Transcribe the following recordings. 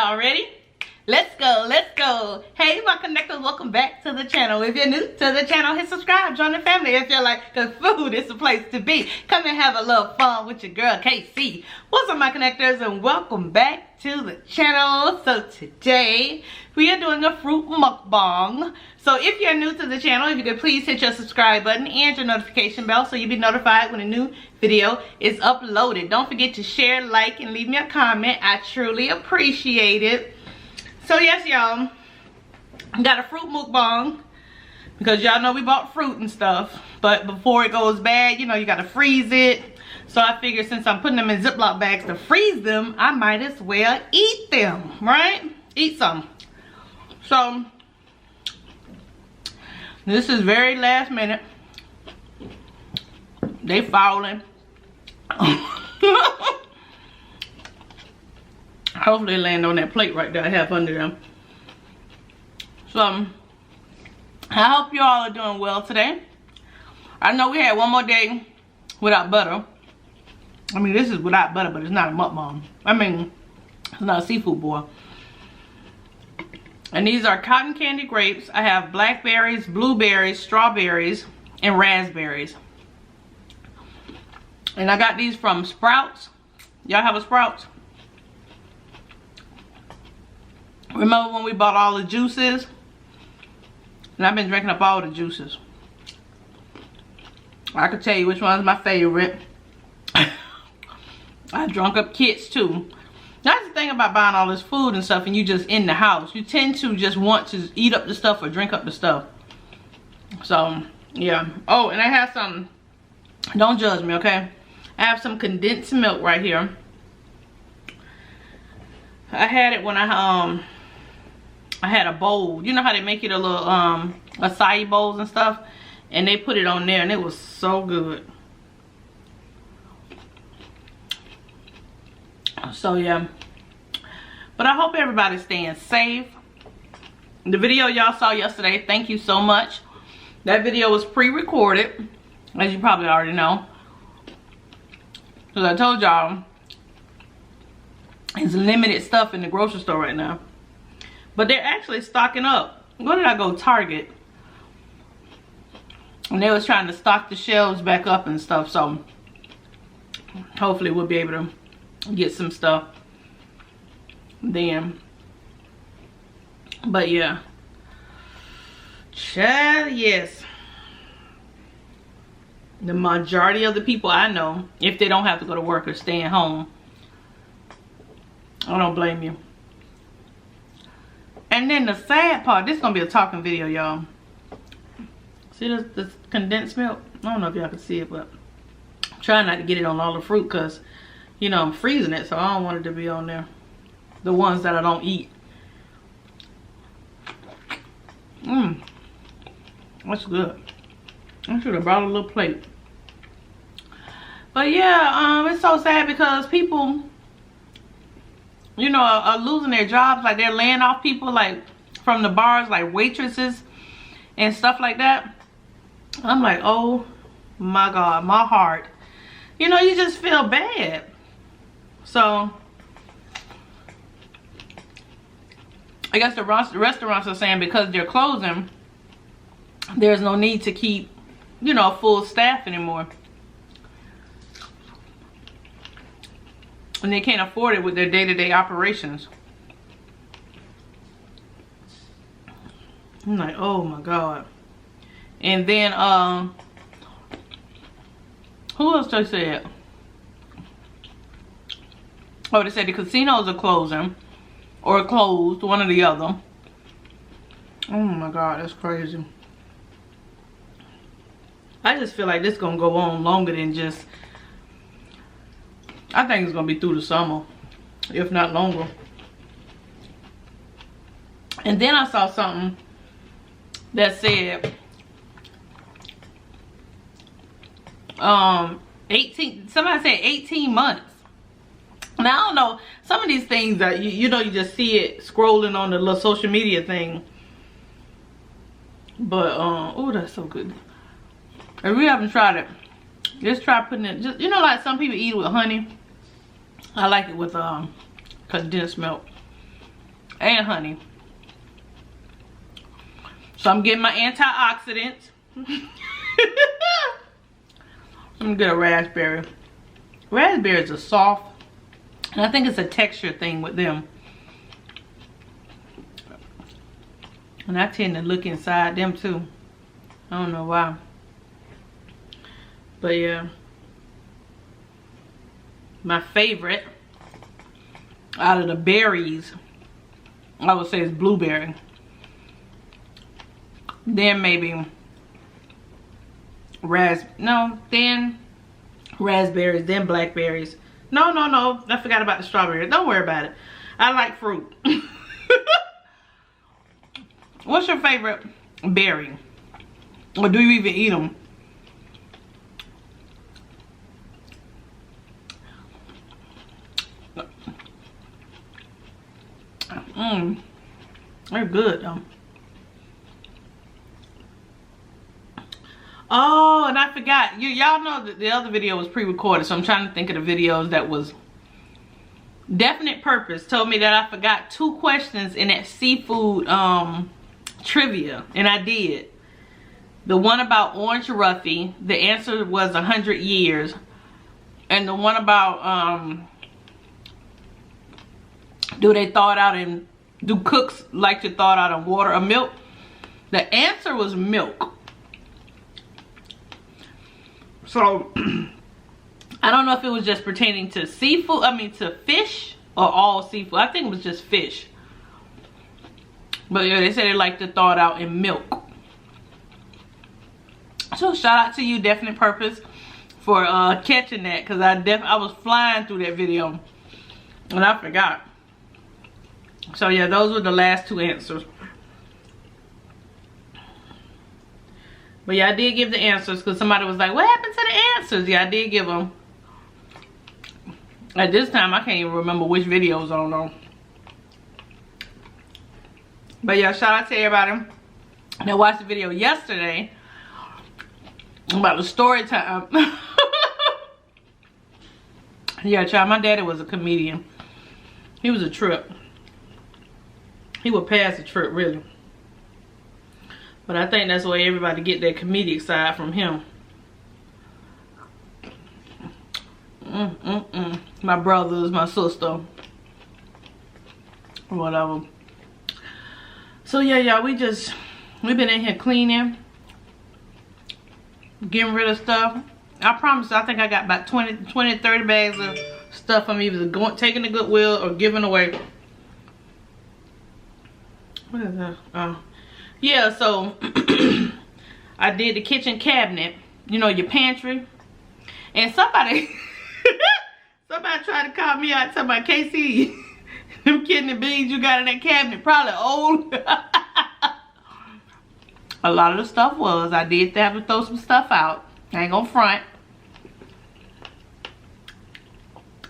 Y'all ready? Let's go, let's go. Hey my connectors, welcome back to the channel. If you're new to the channel, hit subscribe, join the family. If you're like, the food is the place to be. Come and have a little fun with your girl KC. What's up my connectors, and welcome back to the channel. So today we are doing a fruit mukbang. So if you're new to the channel, if you could please hit your subscribe button and your notification bell so you'll be notified when a new video is uploaded. Don't forget to share, like, and leave me a comment. I truly appreciate it. So yes, y'all, got a fruit mukbang because y'all know we bought fruit and stuff, but before it goes bad, you know, you gotta freeze it. So I figured since I'm putting them in Ziploc bags to freeze them, I might as well eat them, right? Eat some. So this is very last minute. They falling. Hopefully they land on that plate right there I have under them. So I hope you all are doing well today. I know we had one more day without butter. I mean, this is without butter, but it's not a mukbang. I mean, it's not a seafood boil. And these are cotton candy grapes. I have blackberries, blueberries, strawberries, and raspberries. And I got these from Sprouts. Y'all have a Sprouts? Remember when we bought all the juices? And I've been drinking up all the juices. I could tell you which one's my favorite. I drunk up kits too. That's the thing about buying all this food and stuff and you just in the house. You tend to just want to eat up the stuff or drink up the stuff. So, yeah. Oh, and I have some, don't judge me, okay? I have some condensed milk right here. I had it when I had a bowl. You know how they make it a little acai bowls and stuff, and they put it on there and it was so good. So yeah, but I hope everybody's staying safe. The video y'all saw yesterday, thank you so much. That video was pre-recorded, as you probably already know, because I told y'all there's limited stuff in the grocery store right now. But they're actually stocking up. Where did I go? Target. And they was trying to stock the shelves back up and stuff. So hopefully we'll be able to get some stuff then. But yeah. Child, yes. The majority of the people I know, if they don't have to go to work or staying home, I don't blame you. And then the sad part, this is gonna be a talking video, y'all. See this condensed milk? I don't know if y'all can see it, but I'm trying not to get it on all the fruit because, you know, I'm freezing it, so I don't want it to be on there. The ones that I don't eat. That's good. I should have brought a little plate. But yeah, it's so sad because people, you know, are losing their jobs. Like they're laying off people like from the bars, like waitresses and stuff like that. I'm like, oh my God, my heart. You know, you just feel bad. So I guess the restaurants are saying because they're closing, there's no need to keep, you know, full staff anymore. And they can't afford it with their day-to-day operations. I'm like, oh my God. And then, who else they said? Oh, they said the casinos are closing. Or closed, one or the other. Oh my God, that's crazy. I just feel like this is gonna go on longer than just, I think it's gonna be through the summer, if not longer. And then I saw something that said 18, somebody said 18 months. Now I don't know, some of these things that you know, you just see it scrolling on the little social media thing. But oh, that's so good. If we haven't tried it, just try putting it, just, you know, like some people eat it with honey. I like it with condensed milk. and honey. So I'm getting my antioxidants. Let me get a raspberry. Raspberries are soft, and I think it's a texture thing with them. And I tend to look inside them too. I don't know why. But yeah. My favorite out of the berries, I would say, is blueberry. Then maybe then raspberries, then blackberries. No, I forgot about the strawberries. Don't worry about it. I like fruit. What's your favorite berry? Or do you even eat them? They're good though. Oh, and I forgot. Y'all know that the other video was pre-recorded, so I'm trying to think of the videos that was Definite Purpose told me that I forgot 2 questions in that seafood trivia, and I did. The one about orange roughy, the answer was 100 years. And the one about do cooks like to thaw it out in water or milk? The answer was milk. So I don't know if it was just pertaining to seafood, to fish, or all seafood. I think it was just fish. But yeah, they said they like to thaw it out in milk. So shout out to you, Definite Purpose, for catching that, because I was flying through that video and I forgot. So yeah, those were the last 2 answers. But yeah, I did give the answers because somebody was like, what happened to the answers? Yeah, I did give them. At this time, I can't even remember which videos on them. But yeah, shout out to everybody that watched the video yesterday about the story time. Yeah, child, my daddy was a comedian. He was a trip. He would pass a trip, really. But I think that's where everybody get their comedic side from him. My brothers, my sister, whatever. So yeah, y'all, we've been in here cleaning, getting rid of stuff. I promise you, I think I got about 20, 30 bags of stuff I'm either taking to Goodwill or giving away. What is that? Oh. Yeah, so I did the kitchen cabinet, you know, your pantry. And somebody tried to call me out, talking about, KC, them kidney beans you got in that cabinet probably old. A lot of the stuff was. I did have to throw some stuff out. I ain't gonna front.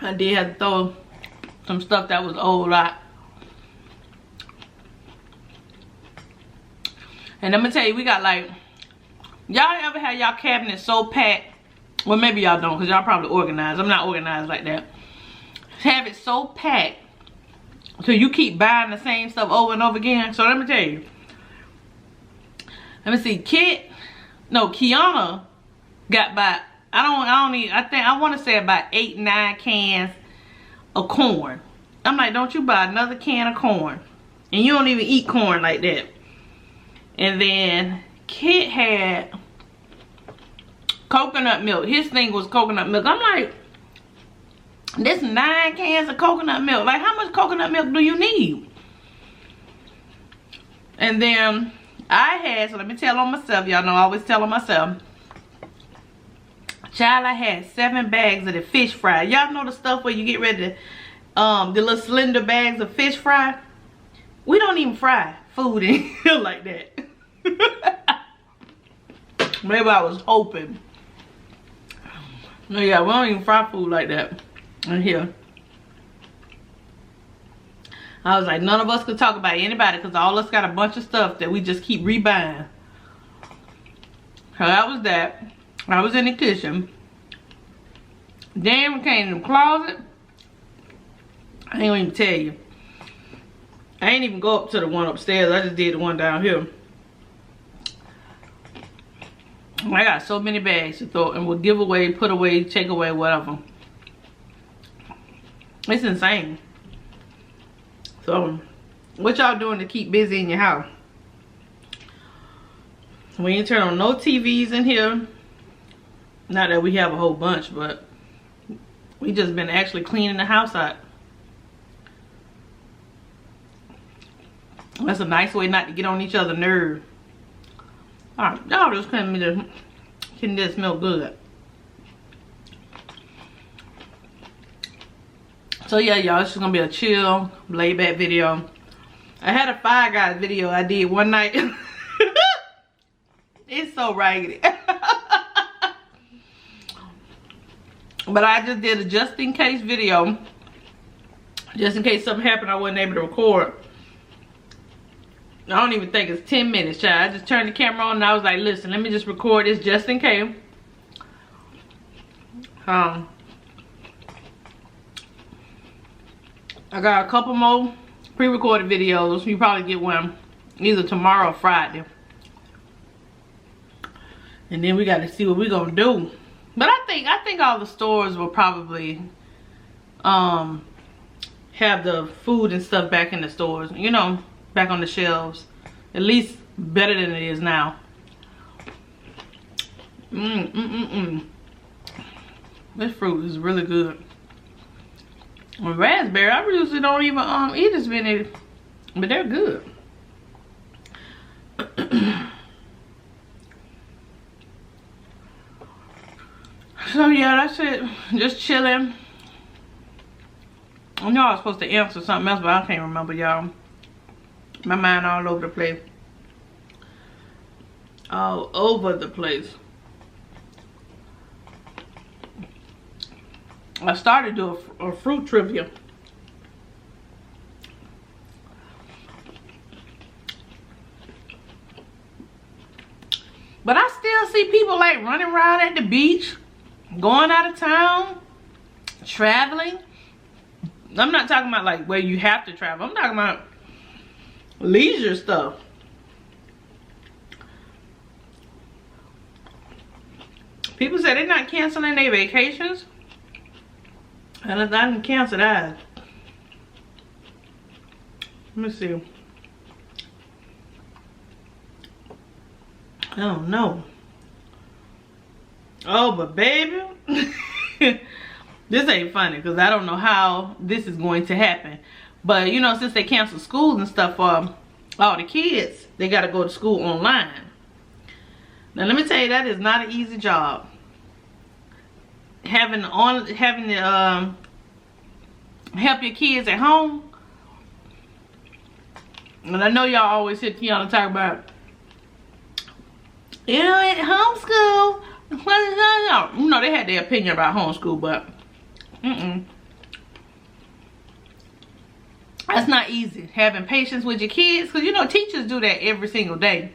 I did have to throw some stuff that was old out. And I'm gonna tell you, we got like, y'all ever had y'all cabinet so packed? Well, maybe y'all don't, because y'all probably organized. I'm not organized like that. Have it so packed so you keep buying the same stuff over and over again. So let me tell you. Let me see. KIONA got about, I want to say about 8, 9 cans of corn. I'm like, don't you buy another can of corn. And you don't even eat corn like that. And then Kit had coconut milk. His thing was coconut milk. I'm like, this 9 cans of coconut milk. Like, how much coconut milk do you need? And then I had, so let me tell on myself. Y'all know I always tell on myself. Child, I had 7 bags of the fish fry. Y'all know the stuff where you get ready to, the little slender bags of fish fry? We don't even fry food in here like that. Maybe I was hoping. No, yeah, we don't even fry food like that in here. I was like, none of us could talk about anybody because all of us got a bunch of stuff that we just keep rebuying. So that was that. I was in the kitchen. Then we came in the closet. I ain't gonna even tell you. I ain't even go up to the one upstairs. I just did the one down here. I got so many bags to throw and we'll give away, put away, take away, whatever. It's insane. So, what y'all doing to keep busy in your house? We ain't turn on no TVs in here. Not that we have a whole bunch, but we just been actually cleaning the house out. That's a nice way not to get on each other's nerves. Alright, y'all just can this smell good. So yeah, y'all, it's just gonna be a chill, laid back video. I had a Five Guys video I did one night. It's so raggedy. But I just did a just in case video. Just in case something happened I wasn't able to record. I don't even think it's 10 minutes, child. I just turned the camera on and I was like, listen, let me just record this just in case. I got a couple more pre-recorded videos. You probably get one either tomorrow or Friday. And then we got to see what we're gonna do. But I think all the stores will probably have the food and stuff back in the stores, you know, back on the shelves. At least better than it is now. This fruit is really good. With raspberry, I usually don't even eat as many, but they're good. So yeah, that's it. Just chilling. I know I was supposed to answer something else, but I can't remember, y'all. My mind all over the place. All over the place. I started doing a fruit trivia. But I still see people like running around at the beach, going out of town, traveling. I'm not talking about like where you have to travel. I'm talking about leisure stuff. People say they're not canceling their vacations. And I didn't cancel that. Let me see. I don't know. Oh, but baby. This ain't funny because I don't know how this is going to happen. But, you know, since they canceled schools and stuff for all the kids, they got to go to school online. Now, let me tell you, that is not an easy job. Having to help your kids at home. And I know y'all always hear KIONA talk about, you know, at homeschool. You know, they had their opinion about homeschool, but that's not easy. Having patience with your kids, because you know teachers do that every single day.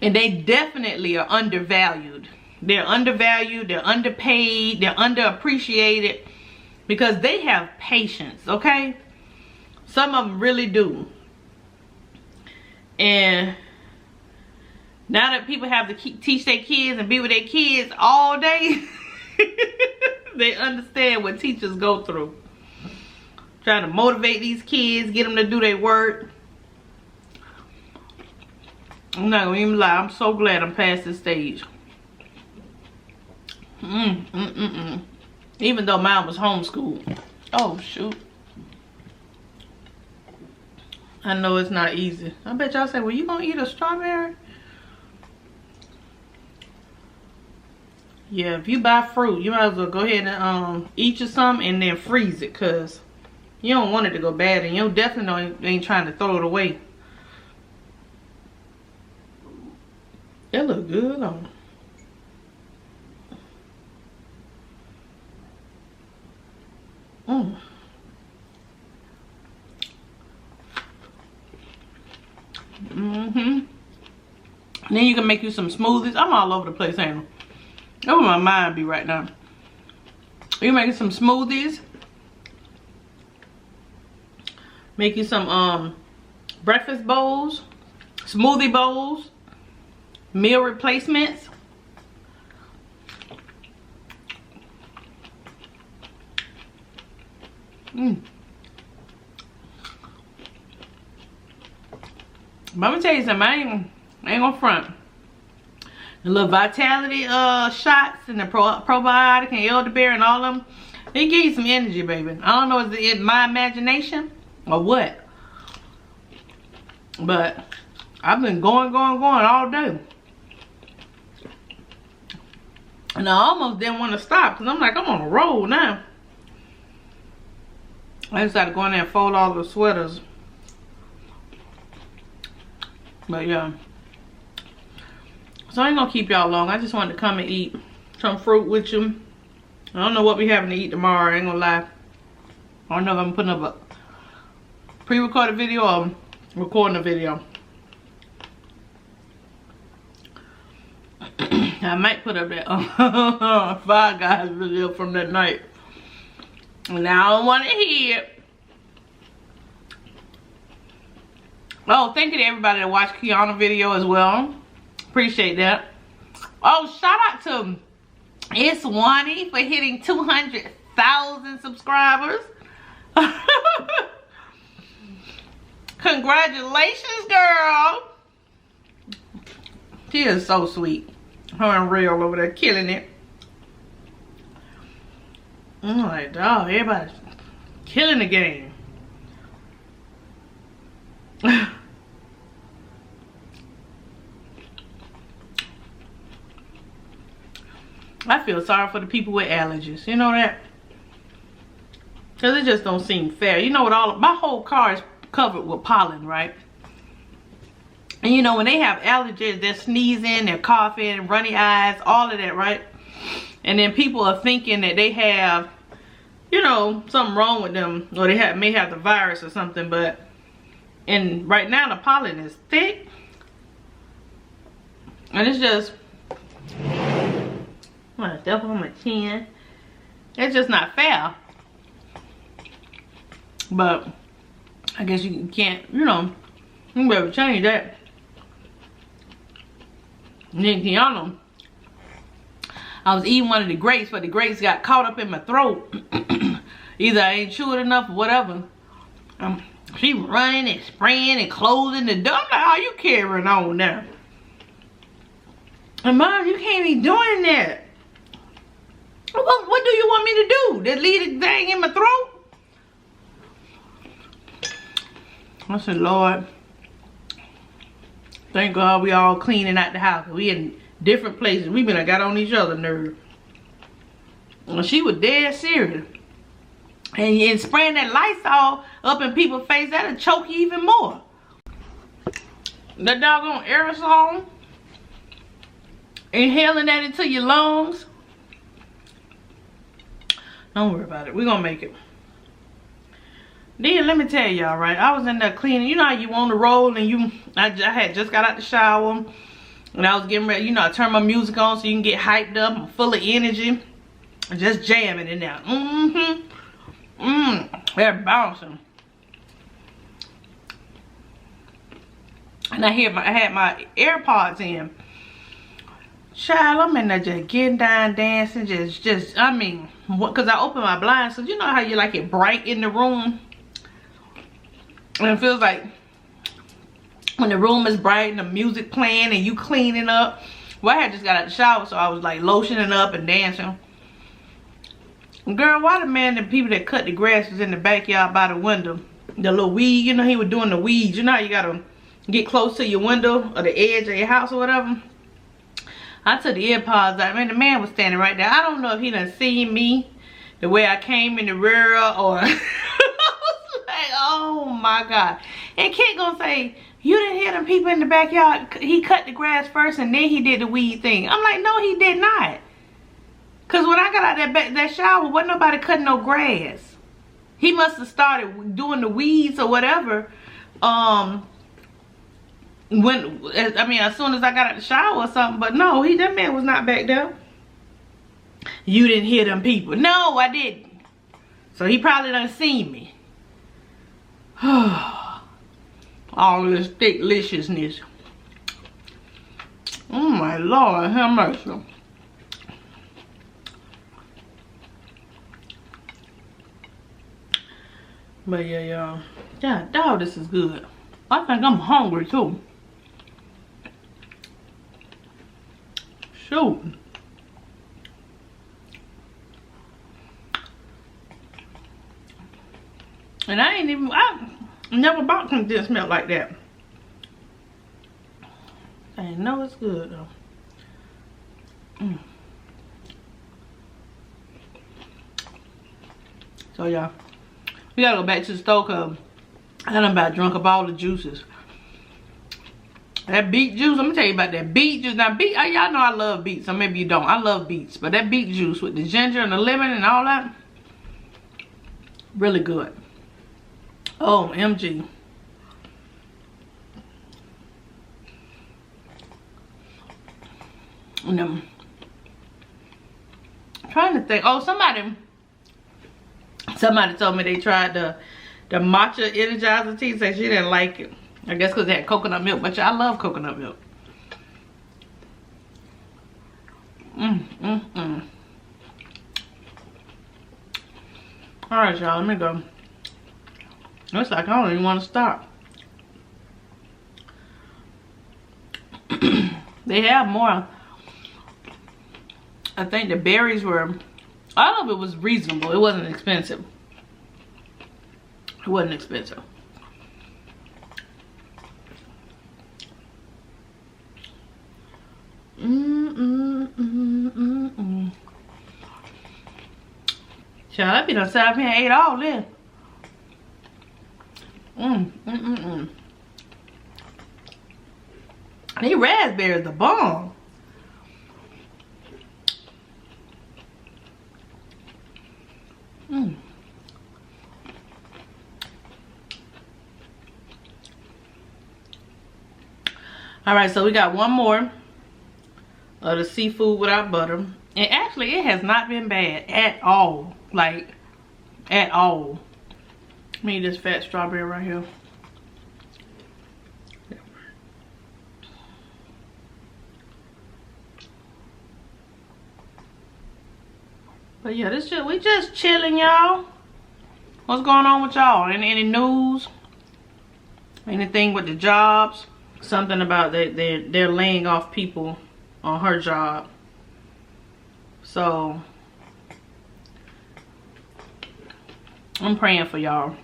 And they definitely are undervalued. They're undervalued, they're underpaid, they're underappreciated because they have patience, okay? Some of them really do. And now that people have to teach their kids and be with their kids all day, they understand what teachers go through. Trying to motivate these kids, get them to do their work. I'm not gonna even lie, I'm so glad I'm past this stage. Even though mine was homeschooled. Oh shoot. I know it's not easy. I bet y'all say, well, you gonna eat a strawberry? Yeah, if you buy fruit, you might as well go ahead and eat you some and then freeze it, cause you don't want it to go bad, and you definitely ain't trying to throw it away. It look good on. Then you can make you some smoothies. I'm all over the place, ain't I? That's where my mind be right now. You making some smoothies. Make you some breakfast bowls, smoothie bowls, meal replacements. But I'm gonna tell you something, I ain't gonna front. The little vitality shots and the probiotic and elderberry and all of them, it gives you some energy, baby. I don't know if it's my imagination or what, but I've been going all day. And I almost didn't want to stop because I'm like, I'm on a roll now. I just had to go in there and fold all the sweaters. But yeah. So I ain't gonna keep y'all long. I just wanted to come and eat some fruit with you. I don't know what we having to eat tomorrow, I ain't gonna lie. I don't know if I'm putting up a pre-recorded video or recording a video. I might put up that Five Guys video from that night. Now I don't want to hear it. Oh, thank you to everybody that watched KIONA video as well. Appreciate that. Oh, shout out to It's Wani for hitting 200,000 subscribers. Congratulations, girl. She is so sweet. Her and Real over there killing it. I'm like, dog, everybody's killing the game. I feel sorry for the people with allergies. You know that? Because it just don't seem fair. You know what, my whole car is covered with pollen, right? And you know, when they have allergies, they're sneezing, they're coughing, runny eyes, all of that, right? And then people are thinking that they have, you know, something wrong with them, or they may have the virus or something. But and right now the pollen is thick, and it's just, I'm gonna step on my chin. It's just not fair. But I guess you can't, you know, you can never change that. And then KIONA, I was eating one of the grapes, but the grapes got caught up in my throat. Either I ain't chewed enough or whatever. She running and spraying and closing the door. I'm like, how you carrying on now? And Mom, you can't be doing that. What do you want me to do? Just leave the thing in my throat? I said, Lord, thank God we all cleaning out the house. We in different places. We been got on each other's nerves. And she was dead serious. And spraying that Lysol up in people's face, that'll choke you even more. That doggone aerosol, inhaling that into your lungs. Don't worry about it. We're gonna make it. Then let me tell y'all, right? I was in there cleaning. You know how you on the roll and I had just got out the shower. And I was getting ready, you know, I turned my music on so you can get hyped up. I'm full of energy. And just jamming in there. They're bouncing. And I had my AirPods in. Child, I'm in there just getting down, dancing, just, I mean, because I opened my blinds, so you know how you like it bright in the room? And it feels like when the room is bright and the music playing and you cleaning up. Well, I had just got out the shower, so I was like lotioning up and dancing. Girl, why the man and people that cut the grass was in the backyard by the window? The little weed, you know, he was doing the weeds. You know how you gotta get close to your window or the edge of your house or whatever? I took the earpods out. Man, the man was standing right there. I don't know if he done seen me the way I came in the rear or... I was like, oh my God. And Kid gonna say, you didn't hear them people in the backyard. He cut the grass first and then he did the weed thing. I'm like, no, he did not. Because when I got out that shower, wasn't nobody cutting no grass. He must have started doing the weeds or whatever. As soon as I got out the shower or something. But no, that man was not back there. You didn't hear them people. No, I didn't. So he probably done seen me. All this thick deliciousness. Oh my Lord, have mercy. But yeah, y'all. God, dog, this is good. I think I'm hungry too. Shoot. And I never bought something that smelled like that. I know it's good though. So yeah, we gotta go back to the store cause I done about drunk up all the juices. That beet juice, I'm gonna tell you about that beet juice. Now beet, y'all know I love beets, so maybe you don't. I love beets, but that beet juice with the ginger and the lemon and all that, really good. Oh, MG. And I'm trying to think. Oh, somebody told me they tried the matcha energizer tea. Said she didn't like it. I guess because they had coconut milk, but I love coconut milk. Alright, y'all, let me go. Looks like I don't even want to stop. They have more. I think the berries were, all of it was reasonable. It wasn't expensive. It wasn't expensive. Child, I be done sat up here and ate all this. These raspberries the bomb. Alright, so we got one more of the seafood without butter. And actually, it has not been bad at all. Like, at all. Let me eat this fat strawberry right here. But yeah, we just chilling, y'all. What's going on with y'all? Any news? Anything with the jobs? Something about they're laying off people on her job. So I'm praying for y'all.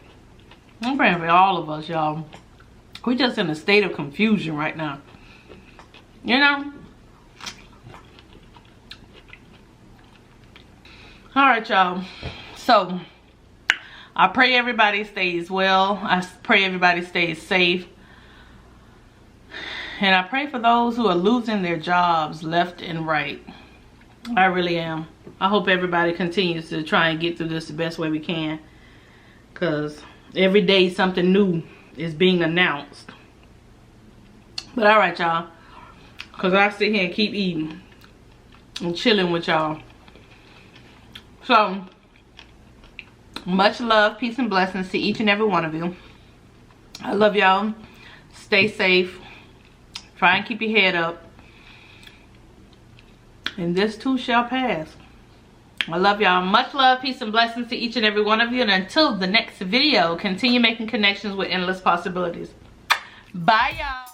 I'm praying for all of us, y'all. We're just in a state of confusion right now. You know? Alright, y'all. So I pray everybody stays well. I pray everybody stays safe. And I pray for those who are losing their jobs left and right. I really am. I hope everybody continues to try and get through this the best way we can. Because every day something new is being announced. But alright, y'all. Because I sit here and keep eating and chilling with y'all. So, much love, peace, and blessings to each and every one of you. I love y'all. Stay safe. Try and keep your head up. And this too shall pass. I love y'all. Much love, peace, and blessings to each and every one of you. And until the next video, continue making connections with endless possibilities. Bye, y'all.